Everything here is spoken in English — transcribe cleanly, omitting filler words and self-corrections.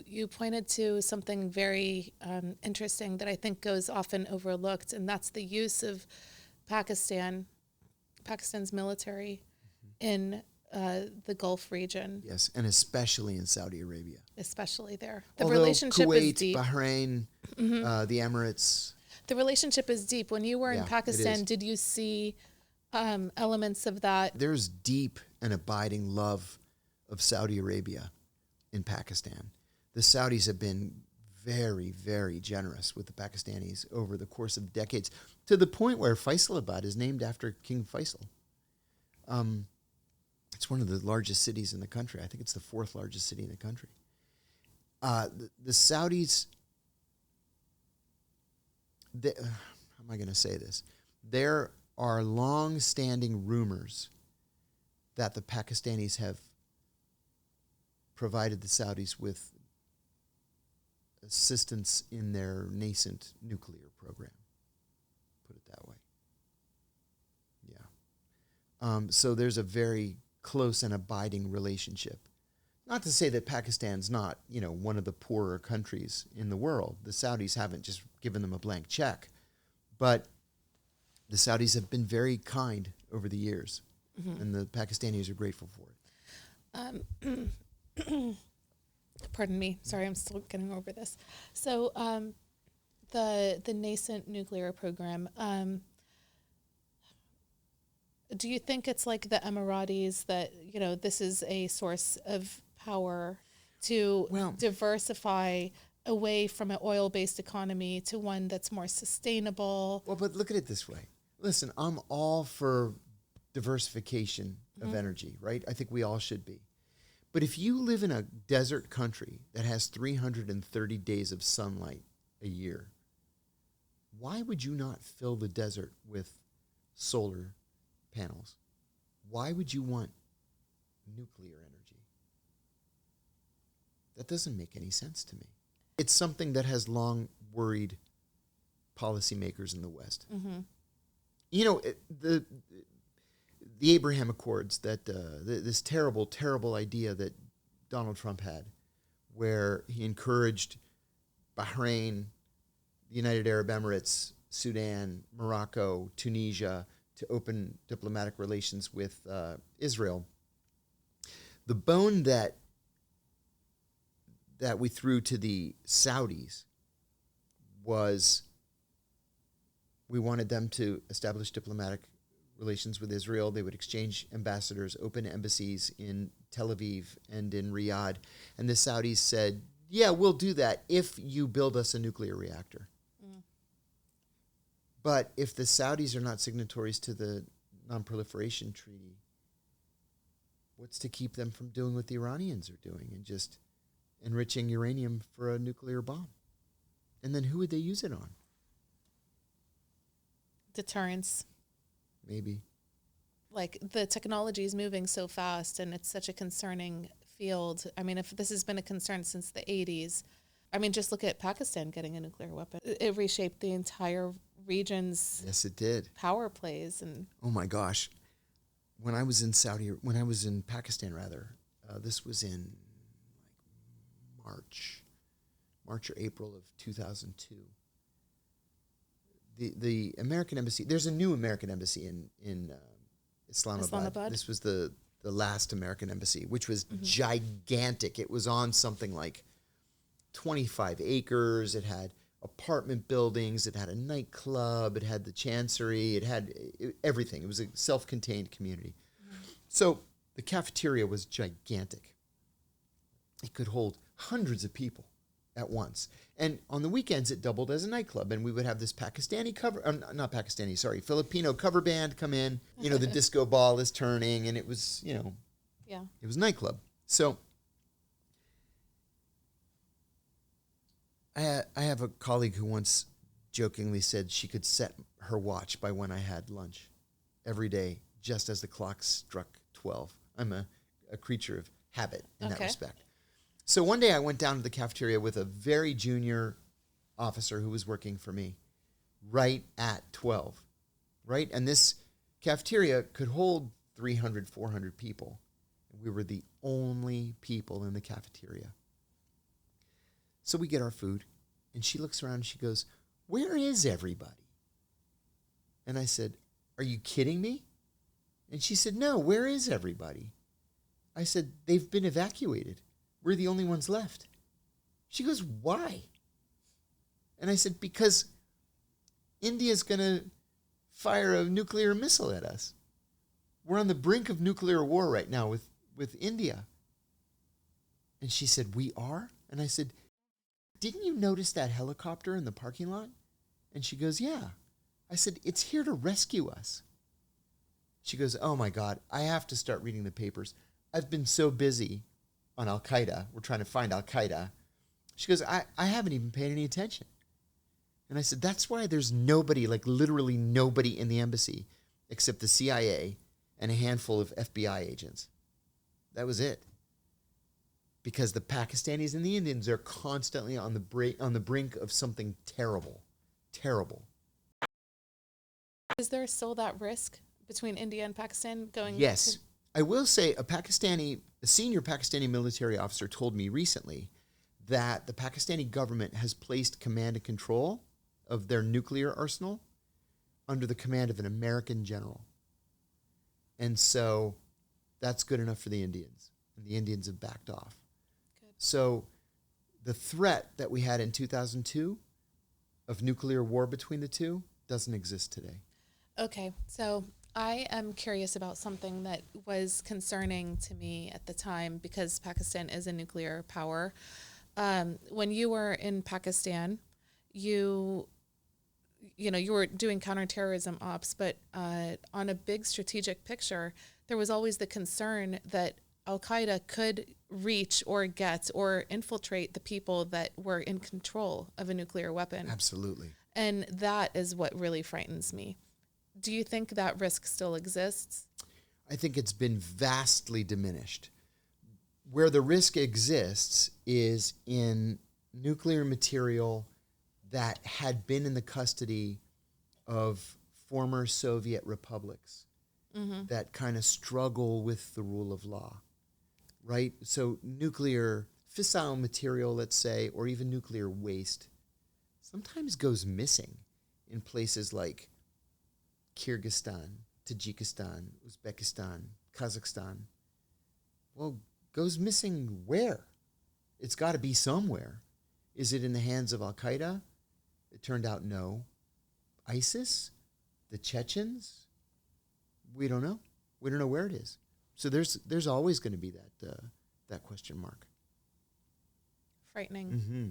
you pointed to something very interesting that I think goes often overlooked, and that's the use of Pakistan's military in the Gulf region. Yes, and especially in Saudi Arabia. Especially there. The Although relationship Kuwait, is deep. Bahrain, the Emirates. The relationship is deep. When you were in Yeah, it Pakistan, is. did you see elements of that? There's deep and abiding love of Saudi Arabia in Pakistan. The Saudis have been very, very generous with the Pakistanis over the course of decades, to the point where Faisalabad is named after King Faisal. It's one of the largest cities in the country. I think it's the fourth largest city in the country. The Saudis, how am I going to say this? There are long-standing rumors that the Pakistanis have provided the Saudis with assistance in their nascent nuclear program. Put it that way. Yeah. So there's a very close and abiding relationship. Not to say that Pakistan's not, one of the poorer countries in the world. The Saudis haven't just given them a blank check. But the Saudis have been very kind over the years, and the Pakistanis are grateful for it. Pardon me. Sorry, I'm still getting over this. So the nascent nuclear program, do you think it's like the Emiratis that, this is a source of power to diversify away from an oil-based economy to one that's more sustainable? Well, but look at it this way. Listen, I'm all for diversification of energy, right? I think we all should be. But if you live in a desert country that has 330 days of sunlight a year, why would you not fill the desert with solar panels? Why would you want nuclear energy? That doesn't make any sense to me. It's something that has long worried policymakers in the West. The Abraham Accords, that this terrible, terrible idea that Donald Trump had, where he encouraged Bahrain, the United Arab Emirates, Sudan, Morocco, Tunisia to open diplomatic relations with Israel. The bone that we threw to the Saudis was we wanted them to establish diplomatic relations with Israel. They would exchange ambassadors, open embassies in Tel Aviv and in Riyadh. And the Saudis said, yeah, we'll do that if you build us a nuclear reactor. But if the Saudis are not signatories to the non-proliferation treaty, what's to keep them from doing what the Iranians are doing and just enriching uranium for a nuclear bomb? And then who would they use it on? Deterrence. Maybe. Like, the technology is moving so fast and it's such a concerning field. I mean, if this has been a concern since the 80s, just look at Pakistan getting a nuclear weapon. It reshaped the entire region's power plays. And oh my gosh. When I was in Pakistan, this was in March or April of 2002. The American embassy, there's a new American embassy in Islamabad. This was the last American embassy, which was gigantic. It was on something like 25 acres. It had apartment buildings. It had a nightclub. It had the chancery. It had everything. It was a self-contained community. So the cafeteria was gigantic. It could hold hundreds of people at once. And on the weekends, it doubled as a nightclub. And we would have this Filipino cover band come in. The disco ball is turning, and it was, it was a nightclub. So I have a colleague who once jokingly said she could set her watch by when I had lunch every day, just as the clock struck 12. I'm a creature of habit in that respect. So one day I went down to the cafeteria with a very junior officer who was working for me right at 12, right? And this cafeteria could hold 300, 400 people. We were the only people in the cafeteria. So we get our food, and she looks around and she goes, "Where is everybody?" And I said, "Are you kidding me?" And she said, "No, where is everybody?" I said, "They've been evacuated. We're the only ones left." She goes, "Why?" And I said, "Because India's going to fire a nuclear missile at us. We're on the brink of nuclear war right now with India." And she said, "We are?" And I said, "Didn't you notice that helicopter in the parking lot?" And she goes, "Yeah." I said, "It's here to rescue us." She goes, "Oh my God, I have to start reading the papers. I've been so busy on Al-Qaeda. We're trying to find Al-Qaeda." She goes, I haven't even paid any attention." And I said, "That's why there's nobody, like literally nobody in the embassy except the CIA and a handful of FBI agents. That was it. Because the Pakistanis and the Indians are constantly on the brink of something terrible. Terrible. Is there still that risk between India and Pakistan going? Yes. I will say a senior Pakistani military officer told me recently that the Pakistani government has placed command and control of their nuclear arsenal under the command of an American general. And so that's good enough for the Indians. And the Indians have backed off. Good. So the threat that we had in 2002 of nuclear war between the two doesn't exist today. Okay, so I am curious about something that was concerning to me at the time because Pakistan is a nuclear power. When you were in Pakistan, you were doing counterterrorism ops, but on a big strategic picture, there was always the concern that Al-Qaeda could reach or get or infiltrate the people that were in control of a nuclear weapon. Absolutely. And that is what really frightens me. Do you think that risk still exists? I think it's been vastly diminished. Where the risk exists is in nuclear material that had been in the custody of former Soviet republics that kind of struggle with the rule of law, right? So nuclear fissile material, let's say, or even nuclear waste sometimes goes missing in places like Kyrgyzstan, Tajikistan, Uzbekistan, Kazakhstan. Well, goes missing where? It's got to be somewhere. Is it in the hands of Al-Qaeda? It turned out no. ISIS? The Chechens? We don't know. We don't know where it is. So there's always going to be that question mark. Frightening. Mm-hmm.